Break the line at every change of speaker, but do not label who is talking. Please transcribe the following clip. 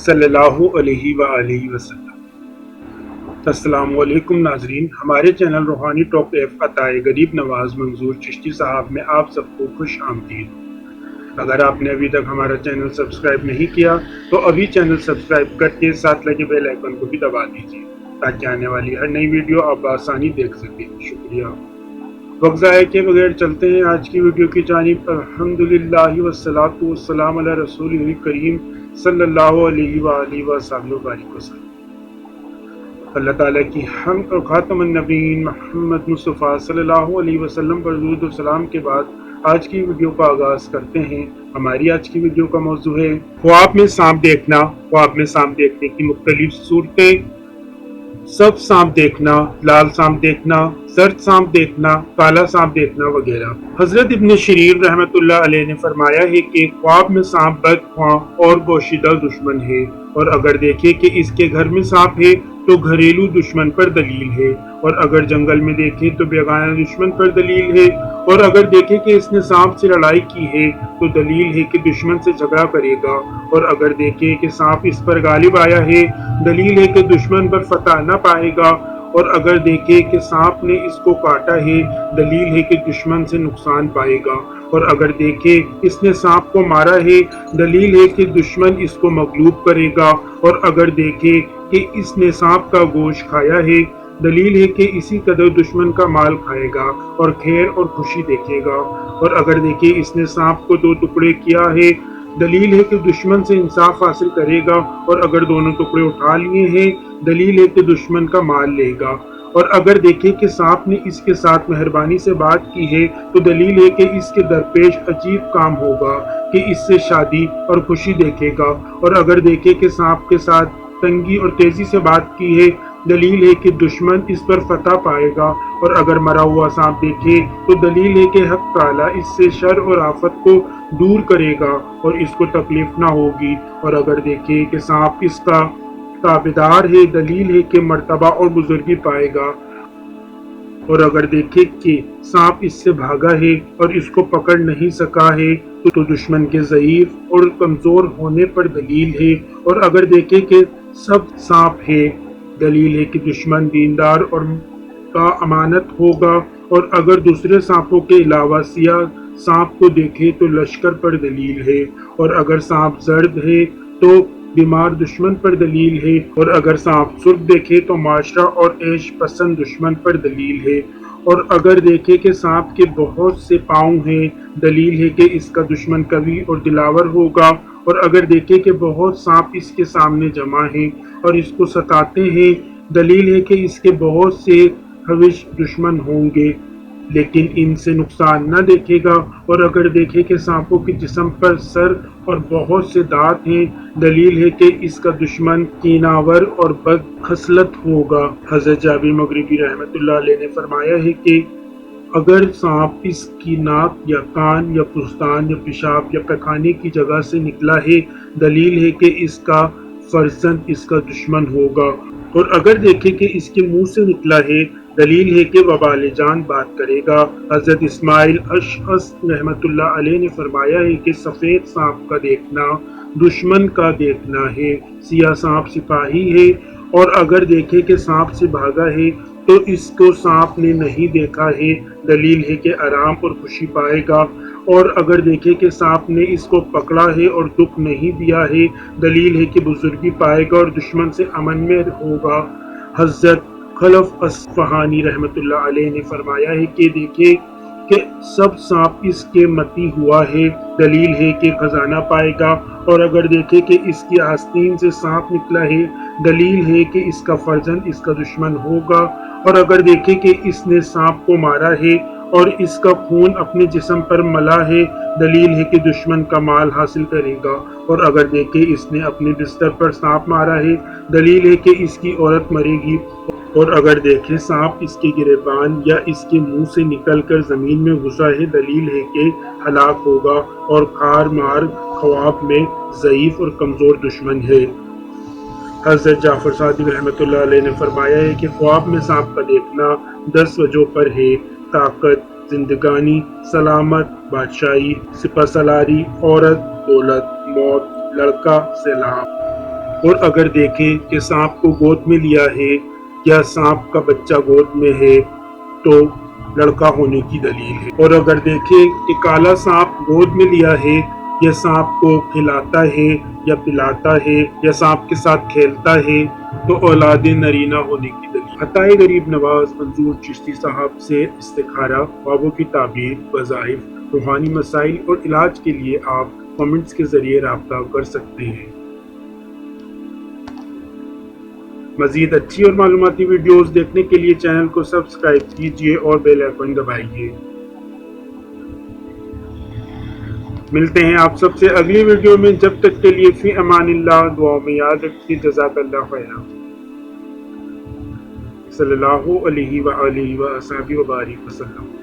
صلی اللہ علیہ وآلہ وسلم۔ السلام علیکم ناظرین، ہمارے چینل روحانی ٹاک ایف عطائے غریب نواز منظور چشتی صاحب میں آپ سب کو خوش آمدید۔ اگر آپ نے ابھی تک ہمارا چینل سبسکرائب نہیں کیا تو ابھی چینل سبسکرائب کر کے ساتھ لگے بیل آئیکن کو بھی دبا دیجیے تاکہ آنے والی ہر نئی ویڈیو آپ بآسانی دیکھ سکیں۔ شکریہ۔ وقت ضائع کے بغیر چلتے ہیں آج کی ویڈیو کی جانب۔ الحمدللہ والصلاۃ والسلام علی رسول کریم صلی اللہ علیہ وآلہ وسلم۔ اللہ تعالیٰ کی حمد اور خاتم النبیین محمد مصطفیٰ صلی اللہ علیہ وسلم پر درود و سلام کے بعد آج کی ویڈیو کا آغاز کرتے ہیں۔ ہماری آج کی ویڈیو کا موضوع ہے خواب میں سانپ دیکھنا، خواب میں سانپ دیکھنے کی مختلف صورتیں، سب سانپ دیکھنا، لال سانپ دیکھنا، زرد سانپ دیکھنا، کالا سانپ دیکھنا وغیرہ۔ حضرت ابن شریر رحمۃ اللہ علیہ نے فرمایا ہے کہ خواب میں سانپ بدخواہ اور پوشیدہ دشمن ہے، اور اگر دیکھے کہ اس کے گھر میں سانپ ہے تو گھریلو دشمن پر دلیل ہے، اور اگر جنگل میں دیکھے تو بیگانہ دشمن پر دلیل ہے، اور اگر دیکھے کہ اس نے سانپ سے لڑائی کی ہے تو دلیل ہے کہ دشمن سے جھگڑا کرے گا، اور اگر دیکھے کہ سانپ اس پر غالب آیا ہے دلیل ہے کہ دشمن پر فتح نہ پائے گا، اور اگر دیکھے کہ سانپ نے اس کو کاٹا ہے دلیل ہے کہ دشمن سے نقصان پائے گا، اور اگر دیکھے اس نے سانپ کو مارا ہے دلیل ہے کہ دشمن اس کو مغلوب کرے گا، اور اگر دیکھے کہ اس نے سانپ کا گوشت کھایا ہے دلیل ہے کہ اسی قدر دشمن کا مال کھائے گا اور خیر اور خوشی دیکھے گا، اور اگر دیکھے اس نے سانپ کو 2 ٹکڑے کیا ہے دلیل ہے کہ دشمن سے انصاف حاصل کرے گا، اور اگر دونوں ٹکڑے اٹھا لیے ہیں دلیل ہے کہ دشمن کا مال لے گا، اور اگر دیکھے کہ سانپ نے اس کے ساتھ مہربانی سے بات کی ہے تو دلیل ہے کہ اس کے درپیش عجیب کام ہوگا کہ اس سے شادی اور خوشی دیکھے گا، اور اگر دیکھے کہ سانپ کے ساتھ تنگی اور تیزی سے بات کی ہے دلیل ہے کہ دشمن اس پر فتح پائے گا، اور اگر مرا ہوا سانپ دیکھے تو دلیل ہے کہ حق تعالیٰ اس سے شر اور آفت کو دور کرے گا اور اس کو تکلیف نہ ہوگی، اور اگر دیکھے کہ سانپ اس کا تابعدار ہے دلیل ہے کہ مرتبہ اور بزرگی پائے گا، اور اگر دیکھے کہ سانپ اس سے بھاگا ہے اور اس کو پکڑ نہیں سکا ہے تو دشمن کے ضعیف اور کمزور ہونے پر دلیل ہے، اور اگر دیکھے کہ سب سانپ ہے دلیل ہے کہ دشمن دیندار اور کا امانت ہوگا، اور اگر دوسرے سانپوں کے علاوہ سیاہ سانپ کو دیکھے تو لشکر پر دلیل ہے، اور اگر سانپ زرد ہے تو بیمار دشمن پر دلیل ہے، اور اگر سانپ سرخ دیکھے تو معاشرہ اور عیش پسند دشمن پر دلیل ہے، اور اگر دیکھے کہ سانپ کے بہت سے پاؤں ہیں دلیل ہے کہ اس کا دشمن قوی اور دلاور ہوگا، اور اگر دیکھے کہ بہت سانپ اس کے سامنے جمع ہیں اور اس کو ستاتے ہیں دلیل ہے کہ اس کے بہت سے حوش دشمن ہوں گے لیکن ان سے نقصان نہ دیکھے گا، اور اگر دیکھے کہ سانپوں کے جسم پر سر اور بہت سے دانت ہیں دلیل ہے کہ اس کا دشمن کیناور اور بد خصلت ہوگا۔ حضرت جابر مغربی رحمۃ اللہ علیہ نے فرمایا ہے کہ اگر سانپ اس کی ناک یا کان یا فستان یا پیشاب یا پیخانے کی جگہ سے نکلا ہے دلیل ہے کہ اس کا فرزند اس کا دشمن ہوگا، اور اگر دیکھے کہ اس کے منہ سے نکلا ہے دلیل ہے کہ وبال جان بات کرے گا۔ حضرت اسماعیل اشعث رحمۃ اللہ علیہ نے فرمایا ہے کہ سفید سانپ کا دیکھنا دشمن کا دیکھنا ہے، سیاہ سانپ سپاہی ہے، اور اگر دیکھے کہ سانپ سے بھاگا ہے تو اس کو سانپ نے نہیں دیکھا ہے دلیل ہے کہ آرام اور خوشی پائے گا، اور اگر دیکھے کہ سانپ نے اس کو پکڑا ہے اور دکھ نہیں دیا ہے دلیل ہے کہ بزرگی پائے گا اور دشمن سے امن میں ہوگا۔ حضرت خلف اصفہانی رحمۃ اللہ علیہ نے فرمایا ہے کہ دیکھے کہ سب سانپ اس کے متی ہوا ہے دلیل ہے کہ خزانہ پائے گا، اور اگر دیکھے کہ اس کی آستین سے سانپ نکلا ہے دلیل ہے کہ اس کا فرزند اس کا دشمن ہوگا، اور اگر دیکھے کہ اس نے سانپ کو مارا ہے اور اس کا خون اپنے جسم پر ملا ہے دلیل ہے کہ دشمن کا مال حاصل کرے گا، اور اگر دیکھے اس نے اپنے بستر پر سانپ مارا ہے دلیل ہے کہ اس کی عورت مرے گی، اور اگر دیکھے سانپ اس کے گریبان یا اس کے منہ سے نکل کر زمین میں گھسا ہے دلیل ہے کہ ہلاک ہوگا، اور خار مار خواب میں ضعیف اور کمزور دشمن ہے۔ حضرت جعفر صادق رحمۃ اللہ علیہ نے فرمایا ہے کہ خواب میں سانپ کا دیکھنا 10 وجہوں پر ہے: طاقت، زندگانی، سلامت، بادشاہی، سپہ سالاری، عورت، دولت، موت، لڑکا، سیلاب۔ اور اگر دیکھیں کہ سانپ کو گود میں لیا ہے یا سانپ کا بچہ گود میں ہے تو لڑکا ہونے کی دلیل ہے، اور اگر دیکھیں کہ کالا سانپ گود میں لیا ہے یا سانپ کو کھلاتا ہے یا پلاتا ہے یا سانپ کے ساتھ کھیلتا ہے تو اولاد نرینہ ہونے کی دلیل۔ عطائے غریب نواز منظور چشتی صاحب سے استخارہ، خوابوں کی تعبیر، وظائف، روحانی مسائل اور علاج کے لیے آپ کمنٹس کے ذریعے رابطہ کر سکتے ہیں۔ مزید اچھی اور معلوماتی ویڈیوز دیکھنے کے لیے چینل کو سبسکرائب کیجیے اور بیل آئیکن دبائیے۔ ملتے ہیں آپ سب سے اگلی ویڈیو میں، جب تک کے لیے فی امان اللہ، دعاؤں میں یاد رکھیے۔ جزاک اللہ خیرا۔ صلی اللہ علیہ وآلہ وصحبہ وبارک وسلم۔